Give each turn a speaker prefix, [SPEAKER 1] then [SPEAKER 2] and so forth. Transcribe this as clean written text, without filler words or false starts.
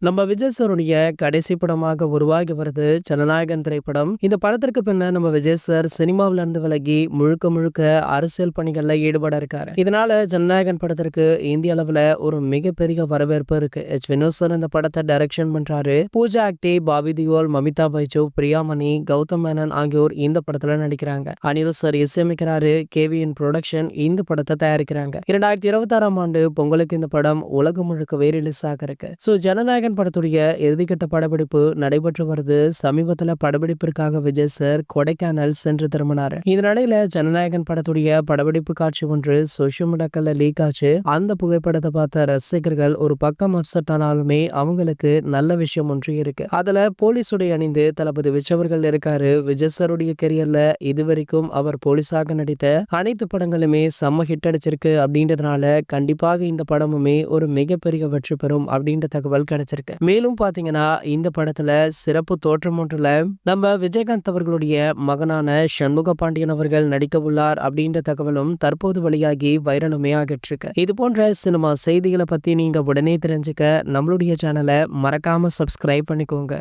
[SPEAKER 1] நம்ம விஜய் சாருடைய கடைசி படமாக உருவாகி வருது ஜனநாயகன் திரைப்படம். இந்த படத்திற்கு பின்ன நம்ம விஜய் சார் சினிமாவில இருந்து விலகி முழுக்க முழுக்க அரசியல் பணிகள்ல ஈடுபட இருக்காரு. இதனால ஜனநாயகன் படத்திற்கு இந்திய அளவுல ஒரு மிகப்பெரிய வரவேற்பு இருக்கு. வினோத் சார் இந்த படத்தை டைரக்ஷன் பண்றாரு. பூஜா ஆக்டே, பாபி தியோல், மமிதா பைஜு, பிரியாமணி, கௌதம் மேனன் ஆகியோர் இந்த படத்துல நடிக்கிறாங்க. அனிருத் சார் இசையமைக்கிறாரு. கேவியின் ப்ரொடக்ஷன் இந்த படத்தை தயாரிக்கிறாங்க. 2026ஆம் ஆண்டு பொங்கலுக்கு இந்த படம் உலகம் முழுக்கவே ரிலீஸ் ஆக இருக்கு. ஜனநாயகன் படத்துடைய இறுதிக்கட்ட படப்பிடிப்பு நடைபெற்று வருது. சமீபத்துல படப்பிடிப்பிற்காக விஜய் சார் கொடைக்கானல் சென்று திரும்பினாரு. இதனிடையில ஜனநாயகன் படத்துடைய படப்பிடிப்பு காட்சி ஒன்று சோசியல் மீடியாக்கள்ல லீக் ஆச்சு. அந்த புகைப்படத்தை பார்த்த ரசிகர்கள் ஒரு பக்கம் அப்செட் ஆனாலுமே அவங்களுக்கு நல்ல விஷயம் ஒன்று இருக்கு. அதுல போலீஸ் உடை அணிந்து தளபதி விஜய் அவர்கள் இருக்காரு. விஜய் சாருடைய கெரியர்ல இதுவரைக்கும் அவர் போலீஸாக நடித்த அனைத்து படங்களுமே செம்ம ஹிட் அடிச்சிருக்கு. அப்படின்றதுனால கண்டிப்பாக இந்த படமுமே ஒரு மிகப்பெரிய வெற்றி பெறும் அப்படின்ற தகவல் கிடைச்சிருக்கு. மேலும் பாத்தீங்கன்னா இந்த படத்துல சிறப்பு தோற்றம் ஒன்றுல நம்ம விஜயகாந்த் அவர்களுடைய மகனான சண்முக பாண்டியன் அவர்கள் நடிக்க உள்ளார் அப்படின்ற தகவலும் தற்போது வெளியாகி வைரலுமே ஆகிட்டு இருக்கு. இது போன்ற சினிமா செய்திகளை பத்தி நீங்க உடனே தெரிஞ்சுக்க நம்மளுடைய சேனலை மறக்காம சப்ஸ்கிரைப் பண்ணிக்கோங்க.